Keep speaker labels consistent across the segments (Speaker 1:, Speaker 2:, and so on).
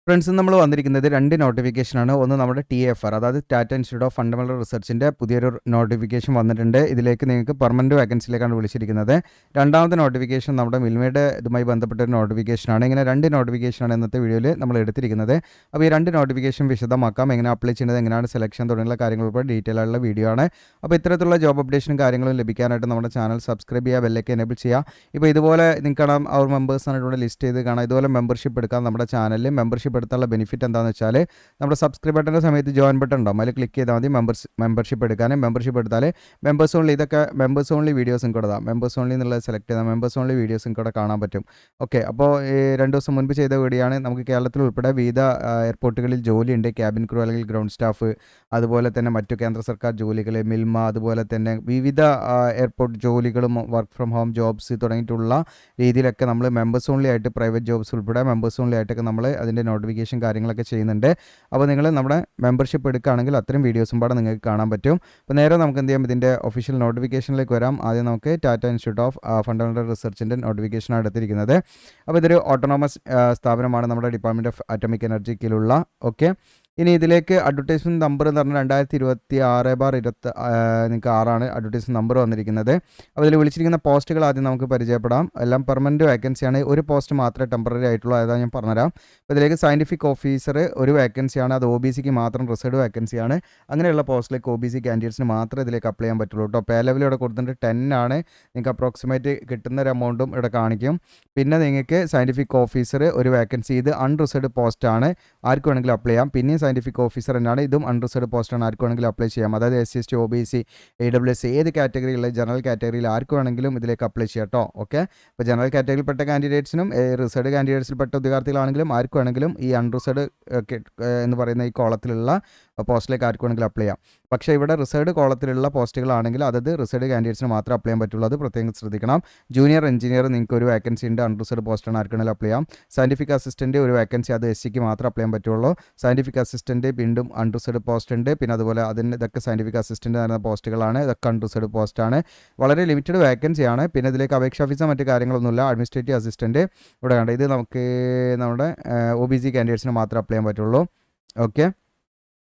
Speaker 1: Friends നമ്മൾ വന്നിരിക്കുന്നത് 2 നോട്ടിഫിക്കേഷനാണ്. ഒന്ന് നമ്മുടെ TFR അതായത് ടാറ്റ ഇൻസ്റ്റിറ്റ്യൂട്ട് ഓഫ് ഫണ്ടമെന്റൽ റിസർച്ചിൻ്റെ പുതിയൊരു നോട്ടിഫിക്കേഷൻ വന്നിട്ടുണ്ട്. ഇതിലേക്ക് നിങ്ങൾക്ക് പെർമനൻറ്റ് വാക്കൻസിയിലേക്കാണ് വിളിച്ചിരിക്കുന്നത്. രണ്ടാമത്തെ നോട്ടിഫിക്കേഷൻ നമ്മുടെ മിൽമയുടെ ഇതുമായി ബന്ധപ്പെട്ട ഒരു നോട്ടിഫിക്കേഷനാണ്. ഇങ്ങനെ 2 നോട്ടിഫിക്കേഷനാണ് ഇന്നത്തെ വീഡിയോയിൽ നമ്മൾ എടുത്തിരിക്കുന്നത്. അപ്പോൾ ഈ 2 നോട്ടിഫിക്കേഷൻ വിശദമാക്കാം, എങ്ങനെ അപ്ലൈ ചെയ്യുന്നത്, എങ്ങനെയാണ് സെലക്ഷൻ തുടങ്ങിയുള്ള കാര്യങ്ങൾ ഉൾപ്പെടെ ഡീറ്റെയിൽ ആയിട്ടുള്ള വീഡിയോ ആണ്. അപ്പോൾ ഇത്തരത്തിലുള്ള ജോബ് അപ്ഡേഷനും കാര്യങ്ങളും ലഭിക്കാനായിട്ട് നമ്മുടെ ചാനൽ സബ്സ്ക്രൈബ് ചെയ്യുക, ബെല്ലൈക്കൻ എനേബിൾ ചെയ്യുക. ഇപ്പോൾ ഇതുപോലെ നിങ്ങൾക്ക് കാണാം അവർ മെമ്പേഴ്സാണ് ഇവിടെ ലിസ്റ്റ് ചെയ്ത് കാണാം. ഇതുപോലെ മെമ്പർഷിപ്പ് എടുക്കാം. നമ്മുടെ ചാനലിൽ മെമ്പർഷിപ്പ് എടുത്തുള്ള ബെനിഫിറ്റ് എന്താണെന്ന് വെച്ചാൽ നമ്മുടെ സബ്സ്ക്രൈബ് ബട്ടൻ്റെ സമയത്ത് ജോയിൻ ബട്ടൺ ഉണ്ടാവും, അതിൽ ക്ലിക്ക് ചെയ്താൽ മതി മെമ്പർഷിപ്പ് എടുക്കാൻ. മെമ്പർഷിപ്പ് എടുത്താൽ മെമ്പേഴ്സ് ഓൺലി, ഇതൊക്കെ മെമ്പേഴ്സ് ഓൺലി വീഡിയോസും കൂടെ ഇതാ, മെമ്പേഴ്സ് ഓൺലി എന്നുള്ളത് സെലക്ട് ചെയ്താൽ മെമ്പേഴ്സ് ഓൺലി വീഡിയോസും കൂടെ കാണാൻ പറ്റും. ഓക്കെ, അപ്പോൾ 2 ദിവസം മുൻപ് ചെയ്ത വീഡിയോ ആണ്. നമുക്ക് കേരളത്തിൽ ഉൾപ്പെടെ വിവിധ എയർപോർട്ടുകളിൽ ജോലിയുണ്ട്, ക്യാബിൻ ക്രൂ അല്ലെങ്കിൽ ഗ്രൗണ്ട് സ്റ്റാഫ്, അതുപോലെ തന്നെ മറ്റു കേന്ദ്ര സർക്കാർ ജോലികൾ, മിൽമ, അതുപോലെ തന്നെ വിവിധ എയർപോർട്ട് ജോലികളും വർക്ക് ഫ്രം ഹോം ജോബ്സ് തുടങ്ങിയിട്ടുള്ള രീതിയിലൊക്കെ നമ്മൾ മെമ്പേഴ്സ് ഓൺലി ആയിട്ട് പ്രൈവറ്റ് ജോബ്സ് ഉൾപ്പെടെ മെമ്പേഴ്സ് ഓൺലി ആയിട്ടൊക്കെ നമ്മൾ അതിൻ്റെ നോട്ടിഫിക്കേഷൻ കാര്യങ്ങളൊക്കെ ചെയ്യുന്നുണ്ട്. അപ്പോൾ നിങ്ങൾ നമ്മുടെ മെമ്പർഷിപ്പ് എടുക്കുകയാണെങ്കിൽ അത്രയും വീഡിയോസും പാടെ നിങ്ങൾക്ക് കാണാൻ പറ്റും. അപ്പോൾ നേരെ നമുക്ക് എന്ത് ചെയ്യാം, ഇതിൻ്റെ ഒഫീഷ്യൽ നോട്ടിഫിക്കേഷനിലേക്ക് വരാം. ആദ്യം നമുക്ക് ടാറ്റ ഇൻസ്റ്റിറ്റ്യൂട്ട് ഓഫ് ഫണ്ടമെന്റൽ റിസർച്ചിൻ്റെ നോട്ടിഫിക്കേഷനാണ് എടുത്തിരിക്കുന്നത്. അപ്പോൾ ഇതൊരു ഓട്ടോണോമസ് സ്ഥാപനമാണ്, നമ്മുടെ ഡിപ്പാർട്ട്മെൻറ്റ് ഓഫ് അറ്റോമിക് എനർജി കീഴിലുള്ള. ഓക്കെ, ഇനി ഇതിലേക്ക് അഡ്വർടൈസ്മെൻറ്റ് നമ്പർ എന്ന് പറഞ്ഞാൽ 2026/20 നിങ്ങൾക്ക് 6 അഡ്വർടൈസ്മെൻറ്റ് നമ്പർ വന്നിരിക്കുന്നത്. അപ്പോൾ ഇതിൽ വിളിച്ചിരിക്കുന്ന പോസ്റ്റുകൾ ആദ്യം നമുക്ക് പരിചയപ്പെടാം. എല്ലാം പെർമനൻറ്റ് വേക്കൻസിയാണ്. ഒരു പോസ്റ്റ് മാത്രമേ ടെമ്പററി ആയിട്ടുള്ളൂ, അതായത് ഞാൻ പറഞ്ഞുതരാം. അപ്പോൾ ഇതിലേക്ക് സയൻറ്റിഫിക് ഓഫീസർ ഒരു വേക്കൻസിയാണ്, അത് OBCക്ക് മാത്രം റിസർവ്ഡ് വേക്കൻസിയാണ്. അങ്ങനെയുള്ള പോസ്റ്റിലേക്ക് OBC കാൻഡിഡേറ്റ്സിന് മാത്രമേ ഇതിലേക്ക് അപ്ലൈ ചെയ്യാൻ പറ്റുള്ളൂ കേട്ടോ. പേ ലെവൽ ഇവിടെ കൊടുത്തിട്ട് 10 ആണ്. നിങ്ങൾക്ക് അപ്രോക്സിമേറ്റ് കിട്ടുന്ന ഒരു എമൗണ്ടും ഇവിടെ കാണിക്കും. പിന്നെ നിങ്ങൾക്ക് സയൻറ്റിഫിക് ഓഫീസർ ഒരു വേക്കൻസി, ഇത് അൺറിസർവ്ഡ് പോസ്റ്റാണ്, ആർക്ക് വേണമെങ്കിലും അപ്ലൈ ചെയ്യാം. പിന്നെയും സയൻറ്റിഫിക് ഓഫീസർ തന്നെയാണ്, ഇതും അൺറിസർവ്ഡ് പോസ്റ്റാണ്, ആർക്ക് വേണമെങ്കിലും അപ്ലൈ ചെയ്യാം. അതായത് SC/ST, OBC, AWS ഏത് കാറ്റഗറിയുള്ള ജനറൽ കാറ്റഗറിയിൽ ആർക്ക് വേണമെങ്കിലും ഇതിലേക്ക് അപ്ലൈ ചെയ്യാം കേട്ടോ. ഓക്കെ, അപ്പോൾ ജനറൽ കാറ്റഗറിയിൽപ്പെട്ട കാൻഡിഡേറ്റ്സിനും റിസർവ്ഡ് കാൻഡിഡേറ്റ്സിൽപ്പെട്ട ഉദ്യോഗാർത്ഥികളാണെങ്കിലും ആർക്ക് വേണമെങ്കിലും ഈ അൺറിസർവ്ഡ് എന്ന് പറയുന്ന ഈ കോളത്തിലുള്ള പോസ്റ്റിലേക്ക് ആർക്ക് വേണമെങ്കിലും അപ്ലൈ ചെയ്യാം. പക്ഷേ ഇവിടെ റിസർവ്ഡ് കോളത്തിലുള്ള പോസ്റ്റുകളാണെങ്കിൽ അതത് റിസർവ്ഡ് കാൻഡിഡേറ്റ്സിന് മാത്രം അപ്ലൈ ചെയ്യാൻ പറ്റുള്ളൂ, അത് പ്രത്യേകം ശ്രദ്ധിക്കണം. ജൂനിയർ എഞ്ചിനീയർ നിങ്ങൾക്ക് ഒരു വേക്കൻസി ഉണ്ട്, അൺറിസർവ്ഡ് പോസ്റ്റാണ്, ആർക്ക് വേണമെങ്കിലും അപ്ലൈ ചെയ്യാം. സയൻറ്റിഫിക് അസിസ്റ്റൻറ്റ് ഒരു വേക്കൻസി, അത് SCക്ക് മാത്രം അപ്ലൈ ചെയ്യാൻ പറ്റുള്ളൂ. സയൻറ്റിഫിക് അസിസ്റ്റൻറ്റ് വീണ്ടും അൺറിസർവ്ഡ് പോസ്റ്റ് ഉണ്ട്. പിന്നെ അതുപോലെ ഇതൊക്കെ സയൻറ്റിഫിക് അസിസ്റ്റൻറ്റ് വരുന്ന പോസ്റ്റുകളാണ്, ഇതൊക്കെ അൺറിസർവ്ഡ് പോസ്റ്റാണ്. വളരെ ലിമിറ്റഡ് വേക്കൻസിയാണ്. പിന്നെ ഇതിലേക്ക് അപേക്ഷാ ഫീസോ മറ്റു കാര്യങ്ങളൊന്നുമില്ല. അഡ്മിനിസ്ട്രേറ്റീവ് അസിസ്റ്റൻറ്റ് ഇവിടെ കണ്ട, ഇത് നമുക്ക് നമ്മുടെ OBC കാൻഡിഡേറ്റ്സിന് മാത്രമേ അപ്ലൈ ചെയ്യാൻ പറ്റുള്ളൂ. ഓക്കെ,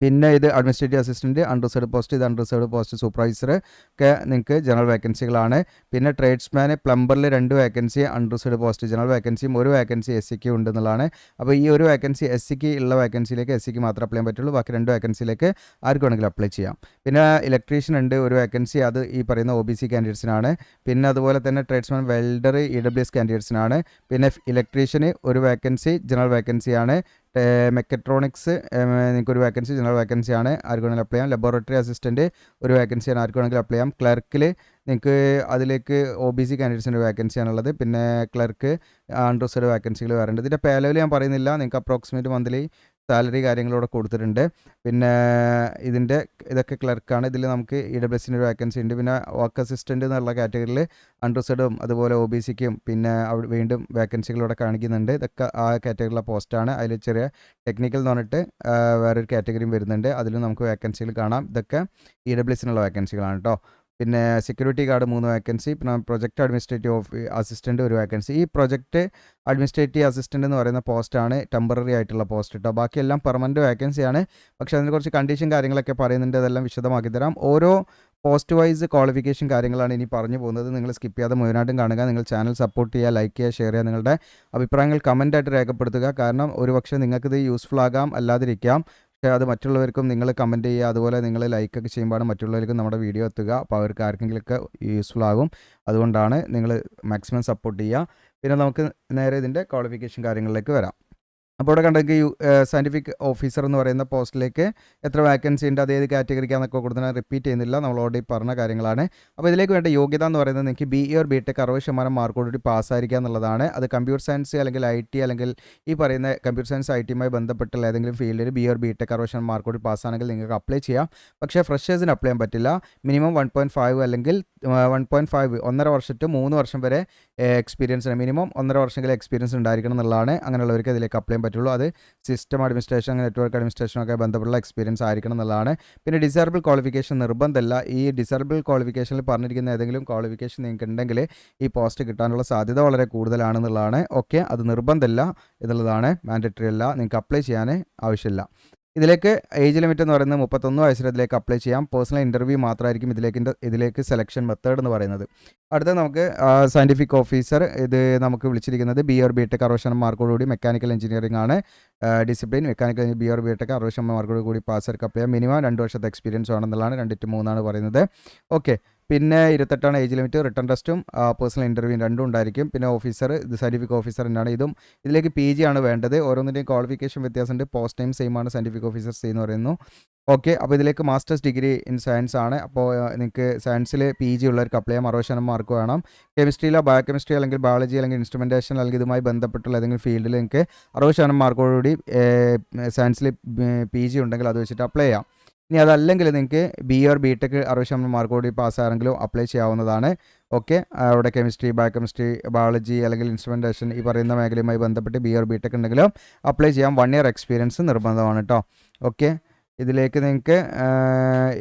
Speaker 1: പിന്നെ ഇത് അഡ്മിനിസ്ട്രേറ്റീവ് അസിസ്റ്റൻറ്റ് അൺറിസർവ്ഡ് പോസ്റ്റ്, ഇത് അൺറിസർവ്ഡ് പോസ്റ്റ്. സൂപ്പർവൈസർ ഒക്കെ നിങ്ങൾക്ക് ജനറൽ വേക്കൻസികളാണ്. പിന്നെ ട്രേഡ്സ്മാൻ പ്ലംബറിൽ 2 വേക്കൻസി അൺറിസർവ്ഡ് പോസ്റ്റ്, ജനറൽ വേക്കൻസിയും ഒരു വേക്കൻസി SCക്ക് ഉണ്ടെന്നുള്ളതാണ്. അപ്പോൾ ഈ ഒരു വേക്കൻസി SCക്ക് ഉള്ള വേക്കൻസിയിലേക്ക് SCക്ക് മാത്രമേ അപ്ലൈ ചെയ്യാൻ പറ്റുള്ളൂ, ബാക്കി 2 വേക്കൻസിയിലേക്ക് ആർക്ക് വേണമെങ്കിലും അപ്ലൈ ചെയ്യാം. പിന്നെ ഇലക്ട്രീഷ്യൻ ഉണ്ട് ഒരു വേക്കൻസി, അത് ഈ പറയുന്ന OBC കാൻഡിഡേറ്റ്സിനാണ്. പിന്നെ അതുപോലെ തന്നെ ട്രേഡ്സ്മാൻ വെൽഡർ EWS കാൻഡിഡേറ്റ്സിനാണ്. പിന്നെ ഇലക്ട്രീഷ്യന് ഒരു വേക്കൻസി ജനറൽ വേക്കൻസിയാണ്. മെക്കട്രോണിക്സ് നിങ്ങൾക്കൊരു വേക്കൻസി ജനറൽ വേക്കൻസിയാണ്, ആർക്ക് വേണമെങ്കിലും അപ്ലൈ ചെയ്യാം. ലബോറട്ടറി അസിസ്റ്റൻറ്റ് ഒരു വേക്കൻസിയാണ്, ആർക്ക് വേണമെങ്കിലും അപ്ലൈ ചെയ്യാം. ക്ലർക്കിൽ നിങ്ങൾക്ക് അതിലേക്ക് OBC കാൻഡിഡേറ്റ്സിൻ്റെ വേക്കൻസിയാണുള്ളത്. പിന്നെ ക്ലർക്ക് അൺറിസർവ്ഡ് വേക്കൻസികൾ വേറുണ്ട്. ഇതിൻ്റെ പേ ലെവൽ ഞാൻ പറയുന്നില്ല, നിങ്ങൾക്ക് അപ്രോക്സിമേറ്റ് മന്ത്ലി സാലറി കാര്യങ്ങളോടെ കൊടുത്തിട്ടുണ്ട്. പിന്നെ ഇതൊക്കെ ക്ലർക്കാണ്. ഇതിൽ നമുക്ക് EWSൻ്റെ ഒരു വേക്കൻസി ഉണ്ട്. പിന്നെ വർക്ക് അസിസ്റ്റൻറ്റ് എന്നുള്ള കാറ്റഗറിയിൽ അൺറിസർവ്ഡും അതുപോലെ OBCക്കും പിന്നെ വീണ്ടും വേക്കൻസികളോടെ കാണിക്കുന്നുണ്ട്. ഇതൊക്കെ ആ കാറ്റഗറിയിലുള്ള പോസ്റ്റാണ്. അതിൽ ചെറിയ ടെക്നിക്കൽ എന്ന് പറഞ്ഞിട്ട് വേറൊരു കാറ്റഗറിയും വരുന്നുണ്ട്, അതിലും നമുക്ക് വേക്കൻസികൾ കാണാം. ഇതൊക്കെ EWSനുള്ള വേക്കൻസികളാണ് കേട്ടോ. പിന്നെ സെക്യൂരിറ്റി ഗാർഡ് 3 വേക്കൻസി. പിന്നെ പ്രൊജക്റ്റ് അഡ്മിനിസ്ട്രേറ്റീവ് അസിസ്റ്റൻറ്റ് ഒരു വേക്കൻസി. ഈ പ്രൊജക്റ്റ് അഡ്മിനിസ്ട്രേറ്റീവ് അസിസ്റ്റൻ്റ് എന്ന് പറയുന്ന പോസ്റ്റാണ് ടെമ്പററി ആയിട്ടുള്ള പോസ്റ്റ് കേട്ടോ. ബാക്കിയെല്ലാം പെർമനൻറ്റ് വേക്കൻസിയാണ്. പക്ഷേ അതിന് കുറച്ച് കണ്ടീഷൻ കാര്യങ്ങളൊക്കെ പറയുന്നുണ്ട്, അതെല്ലാം വിശദമാക്കി തരാം. ഓരോ പോസ്റ്റ് വൈസ് ക്വാളിഫിക്കേഷൻ കാര്യങ്ങളാണ് ഇനി പറഞ്ഞു പോകുന്നത്. നിങ്ങൾ സ്കിപ്പ് ചെയ്യാതെ മുഴുവനായിട്ടും കാണുക. നിങ്ങൾ ചാനൽ സപ്പോർട്ട് ചെയ്യുക, ലൈക്ക് ചെയ്യുക, ഷെയർ ചെയ്യുക. നിങ്ങളുടെ അഭിപ്രായങ്ങൾ കമൻറ്റായിട്ട് രേഖപ്പെടുത്തുക. കാരണം ഒരുപക്ഷെ നിങ്ങൾക്കിത് യൂസ്ഫുൾ ആകാം, അല്ലാതിരിക്കാം. പക്ഷേ അത് മറ്റുള്ളവർക്കും നിങ്ങൾ കമൻറ്റ് ചെയ്യുക, അതുപോലെ നിങ്ങൾ ലൈക്കൊക്കെ ചെയ്യുമ്പോൾ മറ്റുള്ളവർക്കും നമ്മുടെ വീഡിയോ എത്തുക. അപ്പോൾ അവർക്ക് ആർക്കെങ്കിലുമൊക്കെ യൂസ്ഫുൾ ആകും. അതുകൊണ്ടാണ് നിങ്ങൾ മാക്സിമം സപ്പോർട്ട് ചെയ്യുക. പിന്നെ നമുക്ക് നേരെ ഇതിൻ്റെ ക്വാളിഫിക്കേഷൻ കാര്യങ്ങളിലേക്ക് വരാം. അപ്പോൾ ഇവിടെ കണ്ടെങ്കിൽ സയൻറ്റിഫിക് ഓഫീസർ എന്ന് പറയുന്ന പോസ്റ്റിലേക്ക് എത്ര വേക്കൻസി ഉണ്ട്, അത് ഏത് കാറ്റഗറിക്കാന്നൊക്കെ കൊടുത്താൽ റിപ്പീറ്റ് ചെയ്യുന്നില്ല, നമ്മൾ ഓൾറെഡി പറഞ്ഞ കാര്യങ്ങളാണ്. അപ്പോൾ ഇതിലേക്ക് വേണ്ട യോഗ്യത എന്ന് പറയുന്നത് നിങ്ങൾക്ക് BE or BTech 60% മാർക്കോടുകൂടി പാസ്സായിരിക്കുക എന്നുള്ളതാണ്. അത് കമ്പ്യൂട്ടർ സയൻസ് അല്ലെങ്കിൽ IT അല്ലെങ്കിൽ ഈ പറയുന്ന കമ്പ്യൂട്ടർ സയൻസ് ITയുമായി ബന്ധപ്പെട്ടുള്ള ഏതെങ്കിലും ഫീൽഡിൽ BE or BTech 60% മാർക്കോടുകൂടി പാസ്സാണെങ്കിൽ നിങ്ങൾക്ക് അപ്ലൈ ചെയ്യാം. പക്ഷേ ഫ്രഷേഴ്സിന് അപ്ലൈ ചെയ്യാൻ പറ്റില്ല. മിനിമം 1.5 അല്ലെങ്കിൽ 1.5 1.5 വർഷം to 3 വർഷം വരെ എക്സ്പീരിയൻസ് മിനിമം 1.5 വർഷമെങ്കിലും എക്സ്പീരിയൻസ് ഉണ്ടായിരിക്കണം എന്നുള്ളതാണ്. അങ്ങനെയുള്ളവർക്ക് ഇതിലേക്ക് അപ്ലൈ ചെയ്യാൻ പറ്റുള്ളൂ. അത് സിസ്റ്റം അഡ്മിനിസ്ട്രേഷൻ, നെറ്റ്വർക്ക് അഡ്മിനിസ്ട്രേഷനൊക്കെ ബന്ധപ്പെട്ടുള്ള എക്സ്പീരിയൻസ് ആയിരിക്കണം എന്നുള്ളതാണ്. പിന്നെ ഡിസേബിൾ ക്വാളിഫിക്കേഷൻ നിർബന്ധമല്ല. ഈ ഡിസേബിൾ ക്വാളിഫിക്കേഷനിൽ പറഞ്ഞിരിക്കുന്ന ഏതെങ്കിലും ക്വാളിഫിക്കേഷൻ നിങ്ങൾക്ക് ഉണ്ടെങ്കിൽ ഈ പോസ്റ്റ് കിട്ടാനുള്ള സാധ്യത വളരെ കൂടുതലാണെന്നുള്ളതാണ്. ഓക്കെ, അത് നിർബന്ധമല്ല എന്നുള്ളതാണ്, മാൻഡറ്ററി അല്ല, നിങ്ങൾക്ക് അപ്ലൈ ചെയ്യാൻ ആവശ്യമില്ല. ഇതിലേക്ക് ഏജ് ലിമിറ്റ് എന്ന് പറയുന്നത് 31 വയസ്സിൽ ഇതിലേക്ക് അപ്ലൈ ചെയ്യാം. പേഴ്സണൽ ഇൻ്റർവ്യൂ മാത്രമായിരിക്കും ഇതിലേക്ക് സെലക്ഷൻ മെത്തേഡ് എന്ന് പറയുന്നത്. അടുത്ത നമുക്ക് സയൻറ്റിഫിക് ഓഫീസർ, ഇത് നമുക്ക് വിളിച്ചിരിക്കുന്നത് BR BTech 60% മാർക്കോടുകൂടി മെക്കാനിക്കൽ എഞ്ചിനീയറിംഗ് ആണ് ഡിസിപ്ലിൻ. മെക്കാനിക്കൽ BR BTech 60% മാർക്കോട് കൂടി പാസ്സർക്ക് അപ്ലൈ ചെയ്യാം. മിനിമം 2 വർഷത്തെ എക്സ്പീരിയൻസ് വേണമെന്നുള്ളതാണ്. 2-3 പറയുന്നത്. ഓക്കെ, പിന്നെ 28 ഏജ് ലിമിറ്റ്. റിട്ടൺ ടെസ്റ്റും പേഴ്സണൽ ഇൻ്റർവ്യൂ രണ്ടും ഉണ്ടായിരിക്കും. പിന്നെ ഓഫീസർ, ഇത് സയൻറ്റിഫിക് ഓഫീസർ തന്നെയാണ്. ഇതിലേക്ക് PG ആണ് വേണ്ടത്. ഓരോന്നിൻ്റെയും ക്വാളിഫിക്കേഷൻ വ്യത്യാസമുണ്ട്. പോസ്റ്റ് ടൈം സെയിം ആണ് സയൻറ്റിഫിക് ഓഫീസേഴ്സ് എന്ന് പറയുന്നു. ഓക്കെ, അപ്പോൾ ഇതിലേക്ക് മാസ്റ്റേഴ്സ് ഡിഗ്രി ഇൻ സയൻസ് ആണ്. അപ്പോൾ നിങ്ങൾക്ക് സയൻസിൽ PG ഉള്ളവർക്ക് അപ്ലൈ ചെയ്യാം. 60% മാർക്ക് വേണം. കെമിസ്ട്രിയിലോ ബയോകെമിസ്ട്രി അല്ലെങ്കിൽ ബയോളജി അല്ലെങ്കിൽ ഇൻസ്ട്രുമെൻറ്റേഷൻ അല്ലെങ്കിൽ ഇതുമായി ബന്ധപ്പെട്ടുള്ള ഏതെങ്കിലും ഫീൽഡിൽ നിങ്ങൾക്ക് 60% മാർക്കോടുകൂടി സയൻസിൽ PG ഉണ്ടെങ്കിൽ അത് വെച്ചിട്ട് അപ്ലൈ ചെയ്യാം. ഇനി അതല്ലെങ്കിൽ നിങ്ങൾക്ക് BR BTech 60% മാർക്കോടി പാസ്സാണെങ്കിലും അപ്ലൈ ചെയ്യാവുന്നതാണ്. ഓക്കെ, അവിടെ കെമിസ്ട്രി, ബയോകെമിസ്ട്രി, ബയോളജി അല്ലെങ്കിൽ ഇൻസ്ട്രുമെൻറ്റേഷൻ ഈ പറയുന്ന മേഖലയുമായി ബന്ധപ്പെട്ട് BR BTech ഉണ്ടെങ്കിലും അപ്ലൈ ചെയ്യാം. 1 ഇയർ എക്സ്പീരിയൻസ് നിർബന്ധമാണ് കേട്ടോ. ഓക്കെ, ഇതിലേക്ക് നിങ്ങൾക്ക്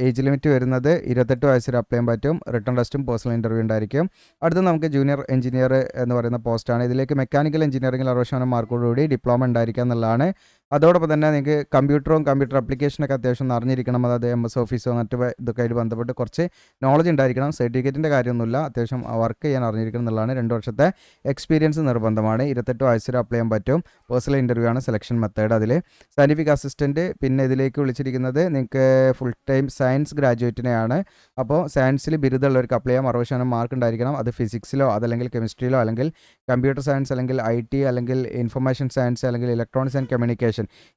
Speaker 1: ഏജ് ലിമിറ്റ് വരുന്നത് 28 വയസ്സിൽ അപ്ലൈ ചെയ്യാൻ പറ്റും. റിട്ടൺ ടെസ്റ്റും പേഴ്സണൽ ഇൻ്റർവ്യൂ ഉണ്ടായിരിക്കും. അടുത്ത് നമുക്ക് ജൂനിയർ എഞ്ചിനീയർ എന്ന് പറയുന്ന പോസ്റ്റാണ്. ഇതിലേക്ക് മെക്കാനിക്കൽ എഞ്ചിനീയറിംഗിൽ 60% മാർക്കോടുകൂടി ഡിപ്ലോമ ഉണ്ടായിരിക്കുക എന്നുള്ളതാണ്. അതോടൊപ്പം തന്നെ നിങ്ങൾക്ക് കമ്പ്യൂട്ടർ ആപ്ലിക്കേഷനൊക്കെ അത്യാവശ്യം അറിഞ്ഞിരിക്കണം. അതായത് MS ഓഫീസോ മറ്റു ഇതൊക്കെ ആയിട്ട് ബന്ധപ്പെട്ട് കുറച്ച് നോളജ് ഉണ്ടായിരിക്കണം. സർട്ടിഫിക്കറ്റിൻ്റെ കാര്യമൊന്നുമില്ല, അത്യാവശ്യം വർക്ക് ചെയ്യാൻ അറിഞ്ഞിരിക്കണം എന്നുള്ളതാണ്. 2 വർഷത്തെ എക്സ്പീരിയൻസ് നിർബന്ധമാണ്. 28 വയസ്സിൽ അപ്ലൈ ചെയ്യാൻ പറ്റും. പേഴ്സണൽ ഇൻ്റർവ്യൂ ആണ് സെലക്ഷൻ മെത്തേഡ്. അതിൽ സയൻറ്റിഫിക് അസിസ്റ്റൻറ്റ്. പിന്നെ ഇതിലേക്ക് വിളിച്ചിരിക്കുന്നത് നിങ്ങൾക്ക് ഫുൾ ടൈം സയൻസ് ഗ്രാജുവേറ്റിനെയാണ്. അപ്പോൾ സയൻസിൽ ബിരുദമുള്ളവർക്ക് അപ്ലൈ ചെയ്യാം. 60% മാർക്ക് ഉണ്ടായിരിക്കണം. അത് ഫിസിക്സിലോ അതല്ലെങ്കിൽ കെമിസ്ട്രിയിലോ അല്ലെങ്കിൽ കമ്പ്യൂട്ടർ സയൻസ് അല്ലെങ്കിൽ IT അല്ലെങ്കിൽ ഇൻഫർമേഷൻ സയൻസ് അല്ലെങ്കിൽ ഇലക്ട്രോണിക്സ് ആൻഡ് കമ്മ്യൂണിക്കേഷൻ,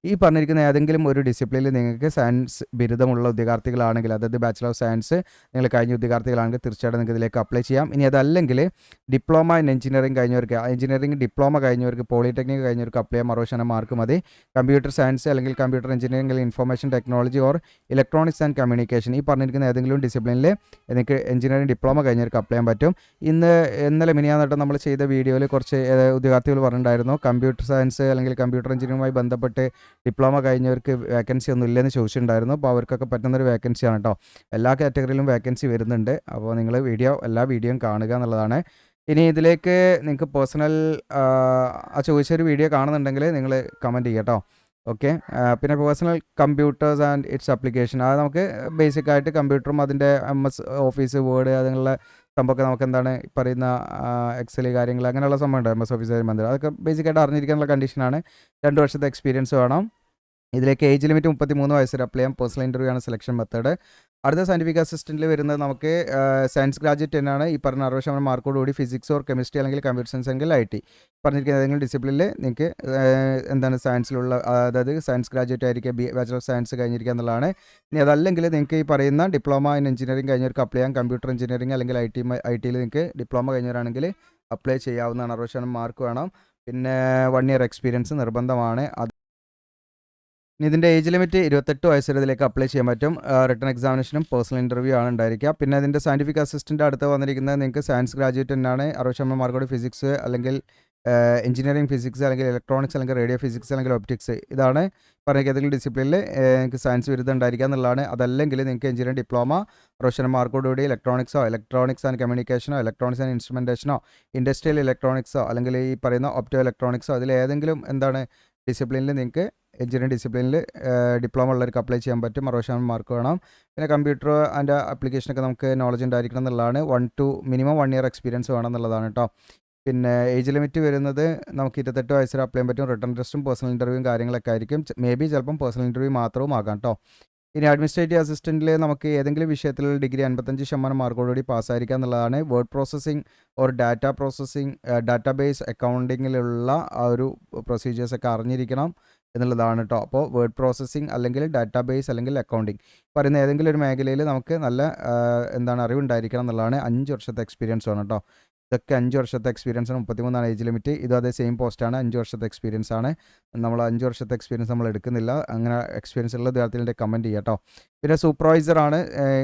Speaker 1: ഈ പറഞ്ഞിരിക്കുന്ന ഏതെങ്കിലും ഒരു ഡിസിപ്ലിനിൽ നിങ്ങൾക്ക് സയൻസ് ബിരുദമുള്ള ഉദ്യോഗാർത്ഥികളാണെങ്കിൽ, അതായത് ബാച്ചിലർ ഓഫ് സയൻസ് നിങ്ങൾ കഴിഞ്ഞ ഉദ്യോഗാർത്ഥികളാണെങ്കിൽ തീർച്ചയായിട്ടും നിങ്ങൾക്ക് ഇതിലേക്ക് അപ്ലൈ ചെയ്യാം. ഇനി അതല്ലെങ്കിൽ ഡിപ്ലോമ ഇൻ എഞ്ചിനീയറിംഗ് കഴിഞ്ഞവർക്ക്, എഞ്ചിനീയറിംഗ് ഡിപ്ലോമ കഴിഞ്ഞവർക്ക്, പോളിടെക്നിക് കഴിഞ്ഞവർക്ക് അപ്ലൈ ചെയ്യാം. 60% മാർക്ക് മതി. കമ്പ്യൂട്ടർ സയൻസ് അല്ലെങ്കിൽ കമ്പ്യൂട്ടർ എഞ്ചിനീയറിംഗ് അല്ലെങ്കിൽ information technology or electronics and communication, ഈ പറഞ്ഞിരിക്കുന്ന ഏതെങ്കിലും ഡിസിപ്ലിനിൽ എനിക്ക് എഞ്ചിനീയറിംഗ് ഡിപ്ലോമ കഴിഞ്ഞവർക്ക് അപ്ലൈ ചെയ്യാൻ പറ്റും. ഇന്നലെ മിനിയാന്നിട്ട് നമ്മൾ ചെയ്ത വീഡിയോയിൽ കുറച്ച് ഉദ്യോഗാർത്ഥികൾ പറഞ്ഞിട്ടുണ്ടായിരുന്നു കമ്പ്യൂട്ടർ സയൻസ് അല്ലെങ്കിൽ കമ്പ്യൂട്ടർ എഞ്ചിനീയറിംഗുമായി ബന്ധപ്പെട്ട് ഡിപ്ലോമ കഴിഞ്ഞവർക്ക് വേക്കൻസി ഒന്നും ഇല്ലെന്ന് ചോദിച്ചിട്ടുണ്ടായിരുന്നു. അപ്പോൾ അവർക്കൊക്കെ പറ്റുന്നൊരു വേക്കൻസിയാണ് കേട്ടോ. എല്ലാ കാറ്റഗറിയിലും വേക്കൻസി വരുന്നുണ്ട്. അപ്പോൾ നിങ്ങൾ എല്ലാ വീഡിയോയും കാണുക എന്നുള്ളതാണ്. ഇനി ഇതിലേക്ക് നിങ്ങൾക്ക് പേഴ്സണൽ ചോദിച്ചൊരു വീഡിയോ കാണുന്നുണ്ടെങ്കിൽ നിങ്ങൾ കമൻറ്റ് ചെയ്യുക കേട്ടോ. ഓക്കെ, പിന്നെ personal computers and its application, അത് നമുക്ക് ബേസിക്കായിട്ട് കമ്പ്യൂട്ടറും അതിൻ്റെ MS ഓഫീസ്, വേർഡ് അതിനുള്ള സംഭവമൊക്കെ നമുക്ക് എന്താണ് പറയുന്ന എക്സൽ കാര്യങ്ങൾ അങ്ങനെയുള്ള സംഭവം ഉണ്ട്. MS ഓഫീസുമായി ബന്ധം അതൊക്കെ ബേസിക്കായിട്ട് അറിഞ്ഞിരിക്കാനുള്ള കണ്ടീഷനാണ്. 2 വർഷത്തെ എക്സ്പീരിയൻസ് വേണം. ഇതിലേക്ക് ഏജ് ലിമിറ്റ് 33 വയസ്സിൽ അപ്ലൈ ചെയ്യാം. പേഴ്സണൽ ഇൻ്റർവ്യൂ ആണ് സെലക്ഷൻ മെത്തേഡ്. അടുത്ത സയൻറ്റിഫിക് അസിസ്റ്റൻറ്റിൽ വരുന്നത് നമുക്ക് സയൻസ് ഗ്രാജുവേറ്റ് തന്നെയാണ്. ഈ പറഞ്ഞ 60% മാർക്കോടുകൂടി ഫിസിക്സ് ഓർ കെമിസ്ട്രി അല്ലെങ്കിൽ കമ്പ്യൂട്ടർ സയൻസ് അല്ലെങ്കിൽ IT പറഞ്ഞിരിക്കുന്ന ഏതെങ്കിലും ഡിസിപ്ലിനിൽ നിങ്ങൾക്ക് എന്താണ് സയൻസിലുള്ള, അതായത് സയൻസ് ഗ്രാജുവേറ്റ് ആയിരിക്കുക, ബാച്ചലർ ഓഫ് സയൻസ് കഴിഞ്ഞിരിക്കുക എന്നുള്ളതാണ്. ഇനി അതല്ലെങ്കിൽ നിങ്ങൾക്ക് ഈ പറയുന്ന ഡിപ്ലോമ ഇൻ എഞ്ചിനീയറിംഗ് കഴിഞ്ഞവർക്ക് അപ്ലൈ ചെയ്യാം. കമ്പ്യൂട്ടർ എഞ്ചിനീയറിംഗ് അല്ലെങ്കിൽ IT-യിൽ നിങ്ങൾക്ക് ഡിപ്ലോമ കഴിഞ്ഞവരാണെങ്കിൽ അപ്ലൈ ചെയ്യാവുന്നതാണ്. 60% മാർക്ക് വേണം. പിന്നെ 1 ഇയർ എക്സ്പീരിയൻസ് നിർബന്ധമാണ്. ഇതിൻ്റെ ഏജ് ലിമിറ്റ് 28 വയസ്സ് വരെ ഇതിലേക്ക് അപ്ലൈ ചെയ്യാൻ പറ്റും. റിട്ടൺ എക്സാമിനേഷനും പേഴ്സണൽ ഇൻ്റർവ്യൂ ആണ് ഉണ്ടായിരിക്കുക. പിന്നെ ഇതിൻ്റെ സയൻറ്റിഫിക് അസിസ്റ്റൻ്റ് അടുത്ത് വന്നിരിക്കുന്നത് നിങ്ങൾക്ക് സയൻസ് ഗ്രാജുവേറ്റ് തന്നെയാണ്. 60% മാർക്കോട് ഫിസിക്സ് അല്ലെങ്കിൽ എഞ്ചിനീയറിംഗ് ഫിസിക്സ് അല്ലെങ്കിൽ ഇലക്ട്രോണിക്സ് അല്ലെങ്കിൽ റേഡിയോ ഫിസിക്സ് അല്ലെങ്കിൽ ഒപ്റ്റിക്സ്, ഇതാണ് പറഞ്ഞ ഏതെങ്കിലും ഡിസിപ്ലിനിൽ നിങ്ങൾക്ക് സയൻസ് ബിരുദം ഉണ്ടായിരിക്കുക എന്നുള്ളതാണ്. അതല്ലെങ്കിൽ നിങ്ങൾക്ക് എഞ്ചിനീയറിംഗ് ഡിപ്ലോമ 60% മാർക്കോടുകൂടി ഇലക്ട്രോണിക്സ് ആൻഡ് കമ്മ്യൂണിക്കേഷനോ ഇലക്ട്രോണിക്സ് ആൻഡ് ഇൻസ്ട്രുമെൻറ്റേഷനോ ഇൻഡസ്ട്രിയൽ ഇലക്ട്രോണിക്സോ അല്ലെങ്കിൽ ഈ പറയുന്ന ഒപ്റ്റോ ഇലക്ട്രോണിക്സോ അതിലേതെങ്കിലും എന്താണ് ഡിസിപ്ലിനിൽ നിങ്ങൾക്ക് എഞ്ചിനീയറിംഗ് ഡിസിപ്ലിനിൽ ഡിപ്ലോമ ഉള്ളവർക്ക് അപ്ലൈ ചെയ്യാൻ പറ്റും. 60% മാർക്ക് വേണം. പിന്നെ കമ്പ്യൂട്ടർ ആൻഡ് ആപ്ലിക്കേഷനൊക്കെ നമുക്ക് നോളജ് ഉണ്ടായിരിക്കണം എന്നുള്ളതാണ്. മിനിമം 1 ഇയർ എക്സ്പീരിയൻസ് വേണം എന്നുള്ളതാണ് കേട്ടോ. പിന്നെ ഏജ് ലിമിറ്റ് വരുന്നത് നമുക്ക് 28 വയസ്സിൽ അപ്ലൈ ചെയ്യാൻ പറ്റും. റിട്ടൺ ടെസ്റ്റും പേഴ്സണൽ ഇൻ്റർവ്യൂവും കാര്യങ്ങളൊക്കെ ആയിരിക്കും. ചിലപ്പം പേഴ്സണൽ ഇൻ്റർവ്യൂ മാത്രവും ആകാം കേട്ടോ. ഇനി അഡ്മിനിസ്ട്രേറ്റീവ് അസിസ്റ്റൻറ്റിൽ നമുക്ക് ഏതെങ്കിലും വിഷയത്തിൽ ഡിഗ്രി 55% മാർക്കോടുകൂടി പാസ്സായിരിക്കുക എന്നുള്ളതാണ്. വേർഡ് പ്രോസസ്സിംഗ് ഓർ ഡാറ്റാബേസ് അക്കൗണ്ടിങ്ങിലുള്ള ആ ഒരു പ്രൊസീജിയേഴ്സൊക്കെ അറിഞ്ഞിരിക്കണം എന്നുള്ളതാണ് കേട്ടോ. അപ്പോൾ വേർഡ് പ്രോസസ്സിംഗ് അല്ലെങ്കിൽ ഡാറ്റാബേസ് അല്ലെങ്കിൽ അക്കൗണ്ടിങ് പറയുന്ന ഏതെങ്കിലും ഒരു മേഖലയിൽ നമുക്ക് നല്ല അറിവുണ്ടായിരിക്കണം എന്നുള്ളതാണ്. 5 വർഷത്തെ എക്സ്പീരിയൻസ് വേണം കേട്ടോ. ഇതൊക്കെ 5 വർഷത്തെ എക്സ്പീരിയൻസ് ആണ്. 33 ഏജ് ലിമിറ്റ്. ഇതും അതേ സെയിം പോസ്റ്റാണ്. 5 വർഷത്തെ എക്സ്പീരിയൻസ് ആണ്. നമ്മൾ 5 വർഷത്തെ എക്സ്പീരിയൻസ് നമ്മൾ എടുക്കുന്നില്ല. അങ്ങനെ എക്സ്പീരിയൻസ് ഉള്ള വിദ്യാർത്ഥികളുടെ കമൻറ്റ് ചെയ്യാം കേട്ടോ. പിന്നെ സൂപ്പർവൈസറാണ്.